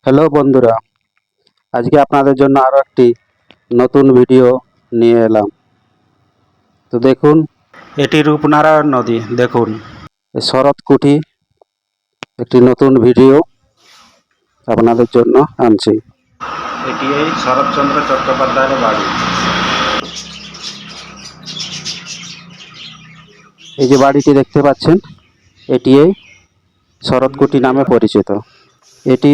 Hello বন্ধুরা, আজকে আপনাদের জন্য আরও একটি নতুন ভিডিও নিয়ে এলাম। তো দেখুন, এটি রূপনারায়ণ নদী। দেখুন, শরৎকুঠি একটি নতুন ভিডিও আপনাদের জন্য আনছি। এটি এই শরৎচন্দ্র চট্টোপাধ্যায়ের বাড়ি। এই যে বাড়িটি দেখতে পাচ্ছেন, এটি এই শরৎকুঠি নামে পরিচিত। এটি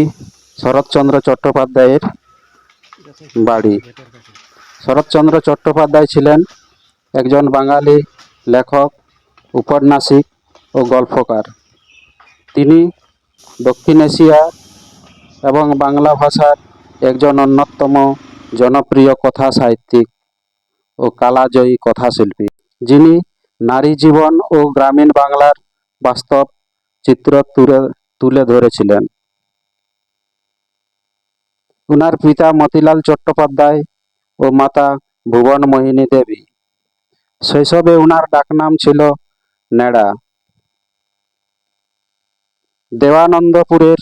শরৎচন্দ্র চট্টোপাধ্যায়ের বাড়ি। শরৎচন্দ্র চট্টোপাধ্যায় ছিলেন একজন বাঙালি লেখক, উপন্যাসিক ও গল্পকার। তিনি দক্ষিণ এশিয়া এবং বাংলা ভাষার একজন অন্যতম জনপ্রিয় কথা সাহিত্যিক ও কালজয়ী কথাশিল্পী, যিনি নারী জীবন ও গ্রামীণ বাংলার বাস্তব চিত্র তুলে ধরেছিলেন। উনার পিতা মতিলাল চট্টোপাধ্যায় ও মাতা ভুবনমোহিনী দেবী। শৈশবে উনার ডাকনাম ছিল নেড়া। দেওয়ানন্দপুরের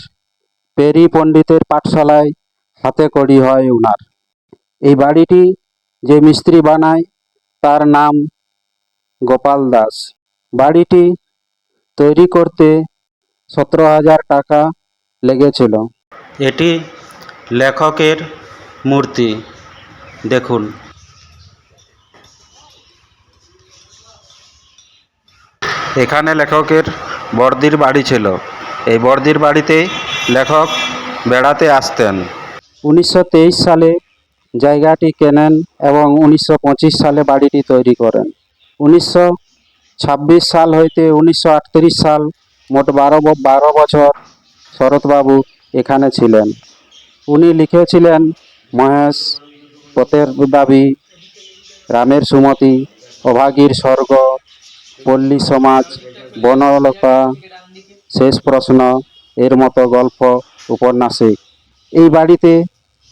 পেরি পণ্ডিতের পাঠশালায় হাতেখড়ি হয় উনার। এই বাড়িটি যে মিস্ত্রি বানায় তার নাম গোপাল দাস। বাড়িটি তৈরি করতে 17,000 টাকা লেগেছিল। এটি লেখকের মূর্তি। দেখুন, এখানে লেখকের বড়দির বাড়ি ছিল। এই বড়দির বাড়িতে লেখক বেড়াতে আসতেন। 1923 সালে জায়গাটি কেনেন এবং 1925 সালে বাড়িটি তৈরি করেন। 1926 সাল হইতে 1938 সাল মোট 12 বছর শরৎবাবু এখানে ছিলেন। উনি লিখেছিলেন মহেশ, পথের দাবি, রামের সুমতি, অভাগীর স্বর্গ, পল্লী সমাজ, বনলতা, শেষ প্রশ্ন এর মতো গল্প উপন্যাসিক। এই বাড়িতে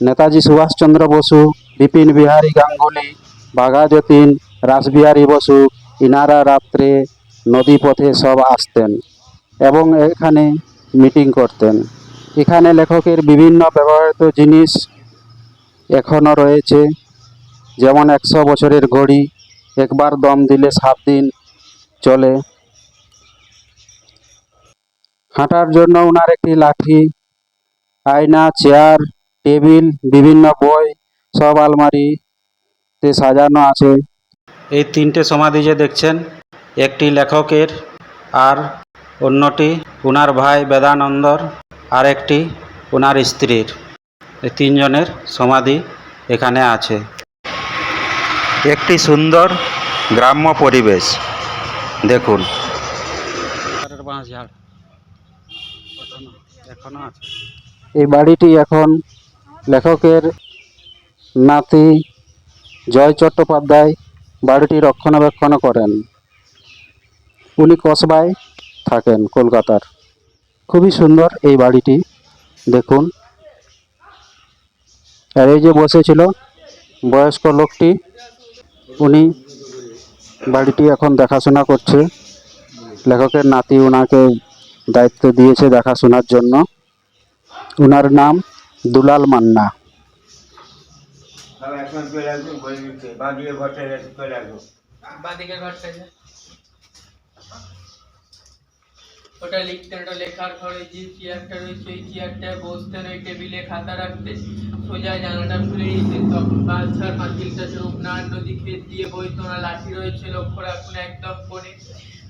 নেতাজি সুভাষচন্দ্র বসু, বিপিন বিহারী গাঙ্গুলি, বাঘা যতীন, রাসবিহারী বসু ইনারা রাত্রে নদীপথে সব আসতেন এবং এখানে মিটিং করতেন। এখানে লেখকের বিভিন্ন ব্যবহৃত জিনিস এখনও রয়েছে, যেমন 100 বছরের ঘড়ি, একবার দম দিলে 7 দিন চলে। হাঁটার জন্য ওনার একটি লাঠি, আয়না, চেয়ার, টেবিল, বিভিন্ন বই সব আলমারিতে সাজানো আছে। এই 3টে সমাধি যে দেখছেন, একটি লেখকের, আর অন্যটি ওনার ভাই বেদানন্দর, আর একটি ওনার স্ত্রীর। এই 3 জনের সমাধি এখানে আছে। একটি সুন্দর গ্রাম্য পরিবেশ। দেখুন, এই বাড়িটি এখন লেখকের নাতি জয় চট্টোপাধ্যায় বাড়িটি রক্ষণাবেক্ষণ করেন। উনি কসবায় থাকেন, কলকাতার। খুবই সুন্দর এই বাড়িটি। দেখুন, আর এই যে বসেছিল বয়স্ক লোকটি, উনি বাড়িটি এখন দেখাশোনা করছে। লেখকের নাতি ওনাকে দায়িত্ব দিয়েছে দেখাশোনার জন্য। ওনার নাম দুলাল মান্না। ওটা লিখতেন, ওটা লেখার ঘরে যে চেয়ারটা রয়েছে ওই চেয়ারটায় বসতেন, ওই টেবিলে খাতা রাখতেন, সোজা জানালাটা খুলে দিতেন। তখন বালছাড় পাঁচিলটা রূপনারায়ণ নদী ক্ষেত দিয়ে বইতো। ওনার লাঠি রয়েছে, লক্ষ্য রাখুন, একদম কোণে।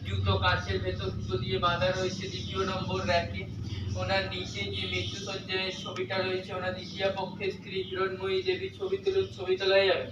জুতো কাঁচের ভেতর দুটো দিয়ে বাঁধা রয়েছে 2 নম্বর র্যাকে। ওনার নিচে যে মৃত্যুসজ্জায় ছবিটা রয়েছে, ওনার দ্বিতীয় পক্ষের স্ত্রী হিরণময়ী দেবীর ছবি তোলা যাবে।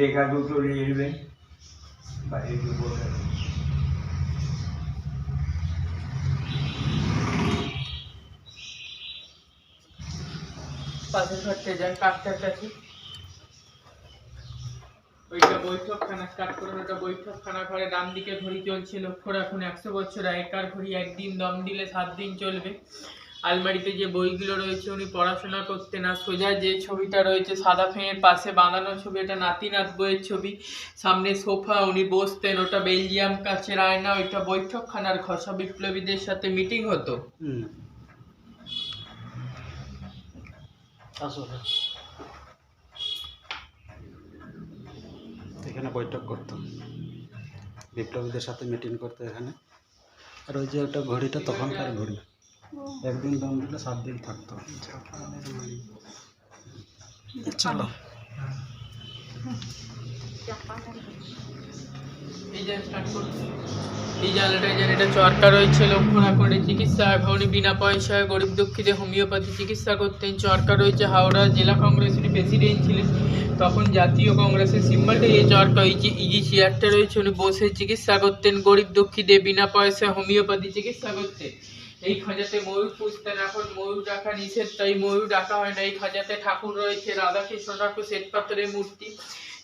রেখা দুটো লিখবেন বা একটু বলবেন। পাশের ঘরটা যান, কাঠটার কাছে ওইটা বৈঠকখানা স্টার্ট করুন, ওটা বৈঠকখানা ঘরে ডান দিকে ঘড়ি চলছে, লক্ষ্য রাখুন 100 বছর আগেকার ঘড়ি, একদিন দম দিলে 7 দিন চলবে। আলমারিতে যে বইগুলো রয়েছে উনি পড়াশোনা করতেন। আর সোজা যে ছবিটা রয়েছে সাদা ফ্রেমের পাশে বাঁধানো ছবি, এটা নাতিনাথ বইয়ের ছবি। সামনে সোফা, উনি বসতেন, ওটা বেলজিয়াম কাচের আয়না, ওইটা বৈঠকখানার ঘর। সব বিপ্লবীদের সাথে মিটিং হতো। এখানে বৈঠক করতো, বিপ্লবীদের সাথে মিটিং করতো এখানে। আর ওই যে ওটা ঘড়িটা তখনকার ঘড়ি, একদিন দম দিলে 7 দিন থাকতো। চলো এই যে স্টার্ট করছি, এই জানলাটায় যেন এটা চরকা রয়েছে, লক্ষ্য না করে চিকিৎসা উনি বিনা পয়সায় গরিব দুঃখীদের হোমিওপ্যাথি চিকিৎসা করতেন। চরকা রয়েছে হাওড়া জেলা কংগ্রেস, উনি প্রেসিডেন্ট ছিলেন তখন, জাতীয় কংগ্রেসের সিম্বলটা এই চরকা। এই যে ইজি চেয়ারটা রয়েছে, উনি বসে চিকিৎসা করতেন গরিব দুঃখীদের বিনা পয়সায় হোমিওপ্যাথি চিকিৎসা করতেন। এই খাঁচাতে ময়ূর পুষতেন, এখন ময়ূর ডাকা নিষেধ, তাই ময়ূর ডাকা হয় না। এই খাঁচাতে ঠাকুর রয়েছে, রাধাকৃষ্ণ ঠাকুর, শ্বেত পাথরের মূর্তি।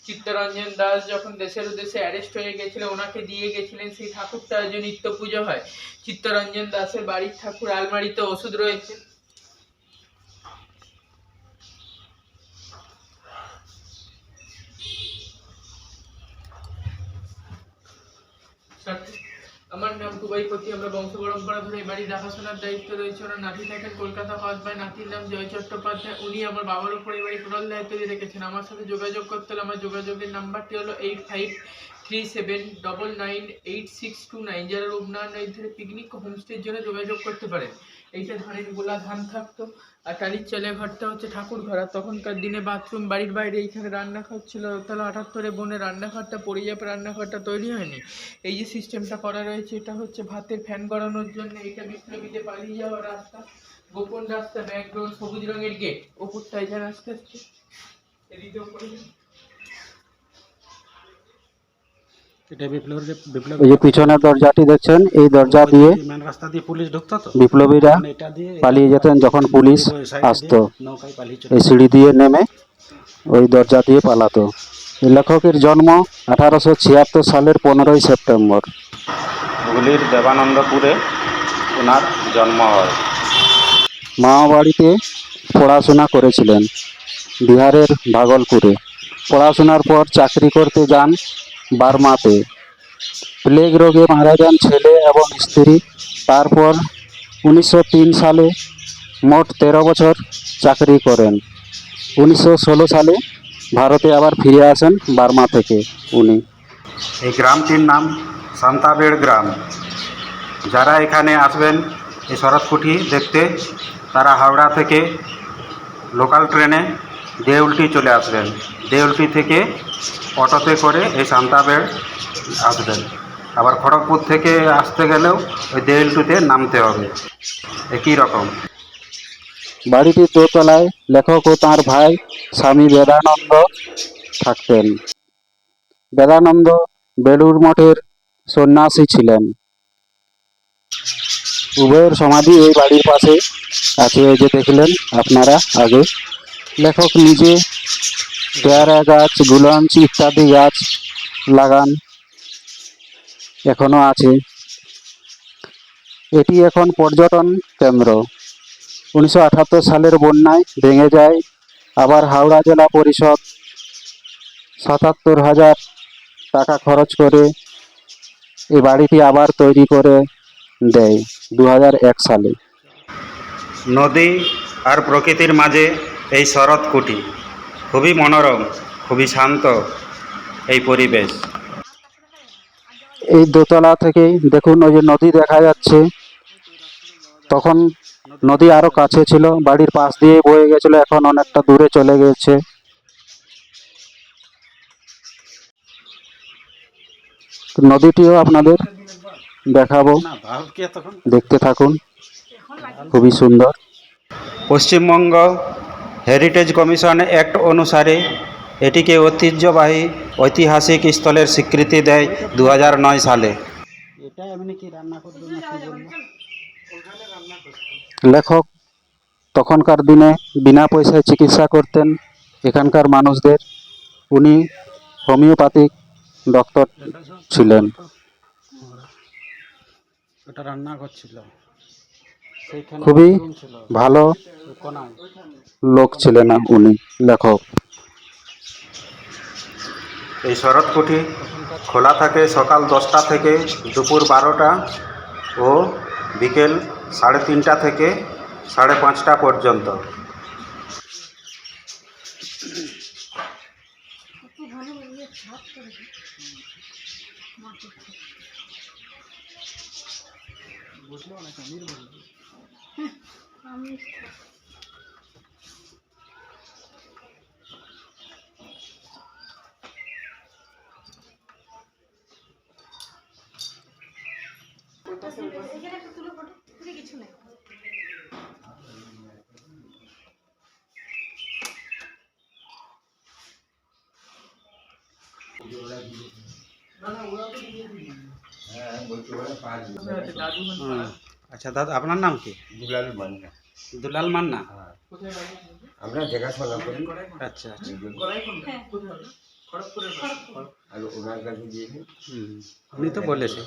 চিত্তরঞ্জন দাস যখন দেশের উদ্দেশ্যে অ্যারেস্ট হয়ে গেছিল, ওনাকে দিয়ে গেছিলেন সেই ঠাকুরটা আজ নিত্য পুজো হয়। চিত্তরঞ্জন দাসের বাড়ির ঠাকুর। আলমারিতে ওষুধ রয়েছে। আমার নাম কুবাইপতি, আমরা বংশ পরম্পরা ধরে এই বাড়ি দেখাশোনার দায়িত্ব রয়েছে। ওনার নাতি থাকেন কলকাতা হাউস বাই, নাতির নাম জয় চট্টোপাধ্যায়। উনি আমার বাবার উপর এই বাড়ি টোটাল দায়িত্ব দিয়ে রেখেছেন। আমার সাথে যোগাযোগ করতে হলে আমার যোগাযোগের নাম্বারটি হলো 8537998629। যারা রূপনারায়ণ এই ধরে পিকনিক হোমস্টের জন্য যোগাযোগ করতে পারেন। এইটা ধানের গোলা ধান থাকতো, আর টালির চালের ঘরটা হচ্ছে ঠাকুর ঘর। আর তখনকার দিনে বাথরুম বাড়ির বাইরে, এইখানে রান্নাঘর ছিল। তাহলে 78-এ বনের রান্নাঘরটা পড়ে যাবে, রান্নাঘরটা তৈরি হয়নি। এই যে সিস্টেমটা করা রয়েছে, এটা হচ্ছে ভাতের ফ্যান গড়ানোর জন্য। এটা বিপ্লবীতে পালিয়ে যাওয়ার রাস্তা, গোপন রাস্তা, ব্যাকগ্রাউন্ড সবুজ রঙের গেট, ওপরটায় যা রাস্তা আসছে এদিকে ওপরে। এটা বিপ্লবী এই যে পিছনের দরজাটি দেখছেন, এই দরজা দিয়ে মেন রাস্তা দিয়ে পুলিশ ঢুকতো তো, বিপ্লবীরা মানে এটা দিয়ে পালিয়ে যেতেন যখন পুলিশ ওই side আসতো। দিয়ে নৌকায় পালিয়ে চলে এই সিঁড়ি দিয়ে নেমে ওই দরজা দিয়ে পালাতো। এই লেখকের জন্ম 1876 সালের 15ই সেপ্টেম্বর। হুগলির দেবানন্দপুরে ওনার জন্ম হয়। মামাবাড়িতে পড়াশোনা করেছিলেন, বিহারের ভাগলপুরে। পড়াশোনার পর চাকরি করতে যান বার্মাতে। প্লেগ রোগে মারা যান ছেলে এবং স্ত্রী। তারপর 1903 সালে মোট 13 বছর চাকরি করেন। 1916 সালে ভারতে আবার ফিরে আসেন বার্মা থেকে উনি। এই গ্রামটির নাম সান্তাবেড় গ্রাম। যারা এখানে আসবেন এই শরৎকুঠি দেখতে, তারা হাওড়া থেকে লোকাল ট্রেনে দেউলটি চলে আসবেন। দেউলটি থেকে অটোতে করে এই সান্তাবেড় আসবেন। আবার খড়গপুর থেকে আসতে গেলেও ওই দেউলটিতে নামতে হবে, একই রকম। বাড়িটির দোতলায় লেখক ও তাঁর ভাই স্বামী বেদানন্দ থাকতেন। বেদানন্দ বেলুড় মঠের সন্ন্যাসী ছিলেন। উভয়ের সমাধি এই বাড়ির পাশে আছে, এই যে দেখলেন আপনারা আগে। লেখক নিজে পেয়ারা গাছ, গুলঞ্চ ইত্যাদি গাছ লাগান, এখনো আছে। এটি এখন পর্যটন কেন্দ্র। 1978 সালের বন্যায় ভেঙে যায়। আবার হাওড়া জেলা পরিষদ 77,000 টাকা খরচ করে এই বাড়িটি আবার তৈরি করে দেয় 2001 সালে। নদী আর প্রকৃতির মাঝে এই শরৎকুঠি খুবই মনোরম, খুবই শান্ত এই পরিবেশ। এই দোতলা থেকেই দেখুন ওই যে নদী দেখা যাচ্ছে। তখন নদী আরো কাছে ছিল, বাড়ির পাশ দিয়ে বয়ে গেছিল, এখন অনেকটা দূরে চলে গেছে। নদীটিও আপনাদের দেখাবো, দেখতে থাকুন, খুবই সুন্দর। পশ্চিমবঙ্গ হেরিটেজ কমিশন অ্যাক্ট অনুসারে এটিকে ঐতিহ্যবাহী ঐতিহাসিক স্থলের স্বীকৃতি দেয় 2009 সালে। লেখক তখনকার দিনে বিনা পয়সায় চিকিৎসা করতেন এখানকার মানুষদের। উনি হোমিওপ্যাথিক ডক্টর ছিলেন। ওটা রান্না করছিল সেইখানে খুবই room ছিল ভালো ওই কোনায়। লোক ছিলেন উনি, লেখক। এই শরৎ কুঠি খোলা থাকে সকাল 10টা থেকে দুপুর 12টা ও বিকেল 3:30 থেকে 5:30 পর্যন্ত। আচ্ছা দাদা, আপনার নাম কি? দুলাল মান্না। দুলাল মান্না। আমরা দেখাশোনা করি। আচ্ছা আচ্ছা। আর ওনার কাছে গিয়েছি। উনি তো বলেছে।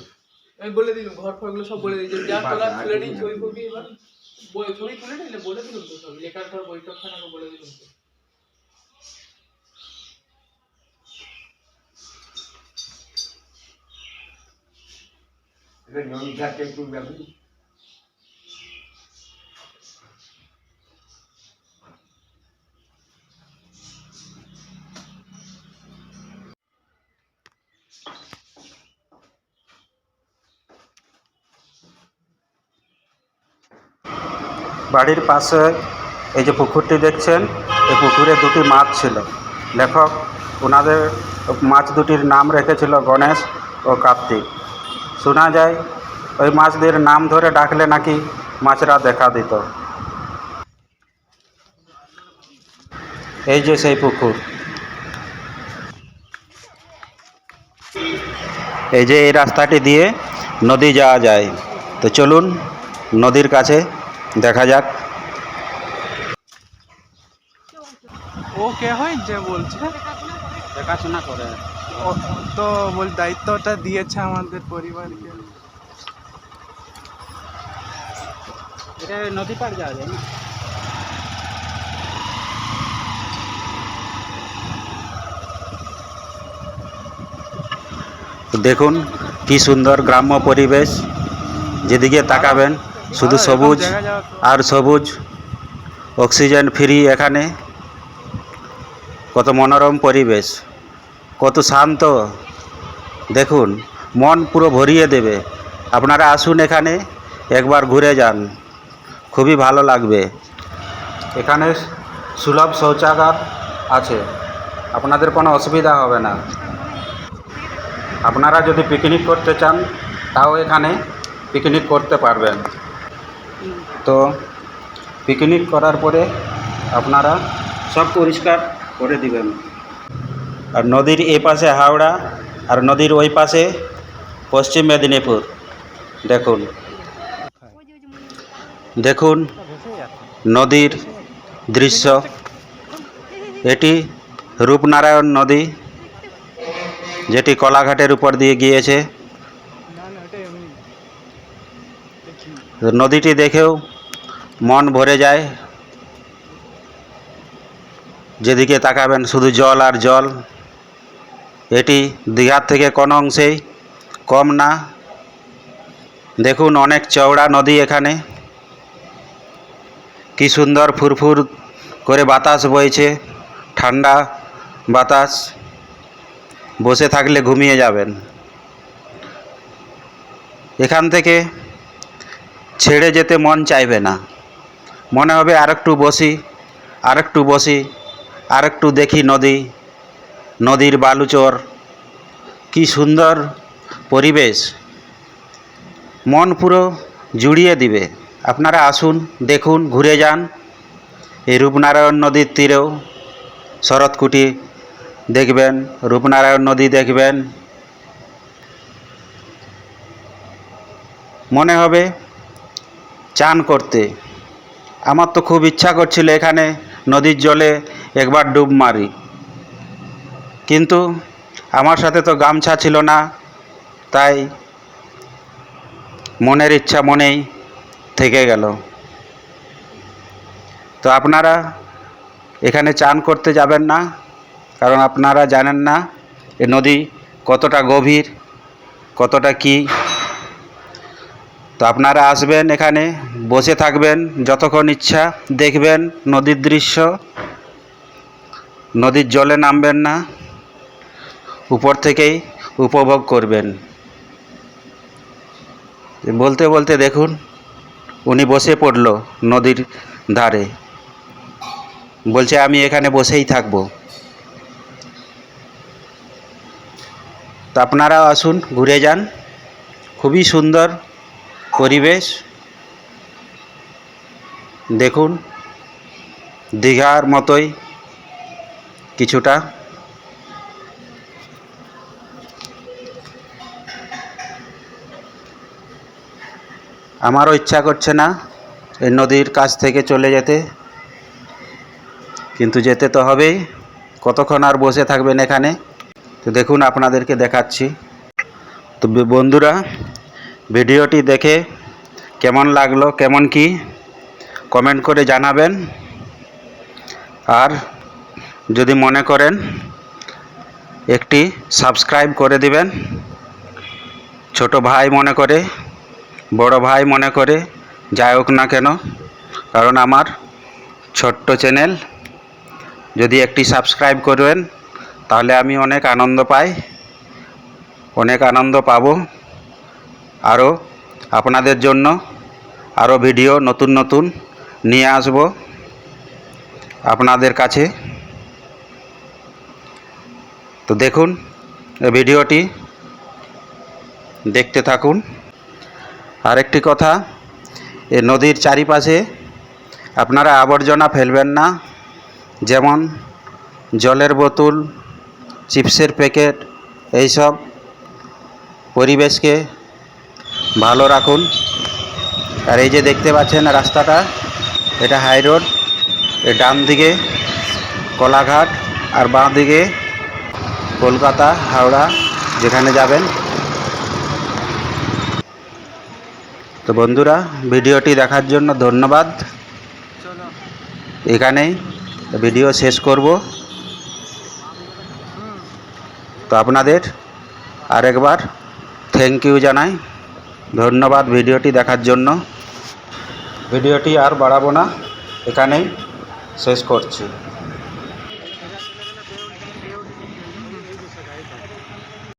আমি বলে দিলাম ঘর ফরগুলো সব বলে দিয়েছি, যা তোলা তুলে নিই ছবি ফবি, এবার ছবি তুলে নিলে বলে দিলাম তো সব লেখার ঘর বৈঠক খানাকে বলে দিলাম তো। এবার নদীঘাটে একটু যাবি। বাড়ির পাশে এই যে পুকুরটি দেখছেন, এই পুকুরে দুটি মাছ ছিল। লেখক ওনাদের মাছ দুটির নাম রেখেছিল গণেশ ও কার্তিক। শোনা যায় ওই মাছদের নাম ধরে ডাকলে নাকি মাছরা দেখা দিত। এই যে সেই পুকুর, এই যে এই রাস্তাটি দিয়ে নদী যাওয়া যায়। তো চলুন নদীর কাছে দেখা যাক। ও কে হয় যে বলছে? দেখাশোনা করে ও তো বল দায়িত্বটা দিয়েছে আমাদের পরিবারকে। এটা নদী পার যাওয়া যায় না? দেখুন কি সুন্দর গ্রাম্য পরিবেশ, যেদিকে তাকাবেন শুধু সবুজ আর সবুজ, অক্সিজেন ফ্রি এখানে। কত মনোরম পরিবেশ, কত শান্ত, দেখুন মন পুরো ভরিয়ে দেবে। আপনারা আসুন এখানে, একবার ঘুরে যান, খুবই ভালো লাগবে। এখানে সুলভ শৌচাগার আছে, আপনাদের কোনো অসুবিধা হবে না। আপনারা যদি পিকনিক করতে চান তাও এখানে পিকনিক করতে পারবেন। তো পিকনিক করার পরে আপনারা সব পরিষ্কার করে দিবেন। আর নদীর এই পাশে হাওড়া আর নদীর ওই পাশে পশ্চিম মেদিনীপুর। দেখুন দেখুন নদীর দৃশ্য। এটি রূপনারায়ণ নদী, যেটি কলাঘাটের উপর দিয়ে গিয়েছে। নদীটি দেখেও মন ভরে যায়, যেদিকে তাকাবেন শুধু জল আর জল। এটি দীঘার থেকে কোনো অংশেই কম না। দেখুন অনেক চওড়া নদী এখানে, কি সুন্দর ফুরফুর করে বাতাস বইছে, ঠান্ডা বাতাস, বসে থাকলে ঘুমিয়ে যাবেন। এখান থেকে ছেড়ে যেতে মন চাইবে না, মনে হবে আরেকটু বসি, আরেকটু বসি, আরেকটু দেখি নদী, নদীর বালুচর, কি সুন্দর পরিবেশ, মন পুরো জুড়িয়ে দিবে। আপনারা আসুন, দেখুন, ঘুরে যান। এই রূপনারায়ণ নদীর তীরেও শরৎকুটি দেখবেন, রূপনারায়ণ নদী দেখবেন, মনে হবে চান করতে। আমার তো খুব ইচ্ছা করছিল এখানে নদীর জলে একবার ডুব মারি, কিন্তু আমার সাথে তো গামছা ছিল না, তাই মনের ইচ্ছা মনেই থেকে গেল। তো আপনারা এখানে চান করতে যাবেন না, কারণ আপনারা জানেন না এ নদী কতটা গভীর, কতটা কি। তো আপনারা আসবেন, এখানে বসে থাকবেন যতক্ষণ ইচ্ছা, দেখবেন নদীর দৃশ্য। নদীর জলে নামবেন না, উপর থেকেই উপভোগ করবেন। বলতে বলতে দেখুন উনি বসে পড়ল নদীর ধারে, বলছে আমি এখানে বসেই থাকবো। তো আপনারাও আসুন, ঘুরে যান, খুবই সুন্দর পরিবেশ। দেখুন দীঘার মতোই কিছুটা। আমারও ইচ্ছা করছে না এই নদীর কাছ থেকে চলে যেতে, কিন্তু যেতে তো হবেই। কতক্ষণ আর বসে থাকবেন এখানে? তো দেখুন আপনাদেরকে দেখাচ্ছি। তো বন্ধুরা, ভিডিওটি দেখে কেমন লাগলো, কেমন কি কমেন্ট করে জানাবেন। আর যদি মনে করেন একটি সাবস্ক্রাইব করে দিবেন, ছোট ভাই মনে করে, বড় ভাই মনে করে, যাই হোক না কেন, কারণ আমার ছোট্ট চ্যানেল। যদি একটি সাবস্ক্রাইব করবেন তাহলে আমি অনেক আনন্দ পাই, অনেক আনন্দ পাবো। আরও আপনাদের জন্য আরও ভিডিও নতুন নতুন নিয়ে আসব আপনাদের কাছে। তো দেখুন এই ভিডিওটি, দেখতে থাকুন। আরেকটি কথা, এই নদীর চারিপাশে আপনারা আবর্জনা ফেলবেন না, যেমন জলের বোতল, চিপসের প্যাকেট, এইসব। পরিবেশকে ভালো রাখুন। আর এই যে দেখতে পাচ্ছেন রাস্তাটা, এটা হাই রোড। এর ডান দিকে কোলাঘাট আর বাঁ দিকে কলকাতা, হাওড়া, যেখানে যাবেন। তো বন্ধুরা, ভিডিওটি দেখার জন্য ধন্যবাদ। চলো। এখানেই ভিডিও শেষ করব। তো আপনাদের আরেকবার থ্যাংক ইউ জানাই, ধন্যবাদ ভিডিওটি দেখার জন্য। ভিডিওটি আর বাড়াবো না, এখানেই শেষ করছি।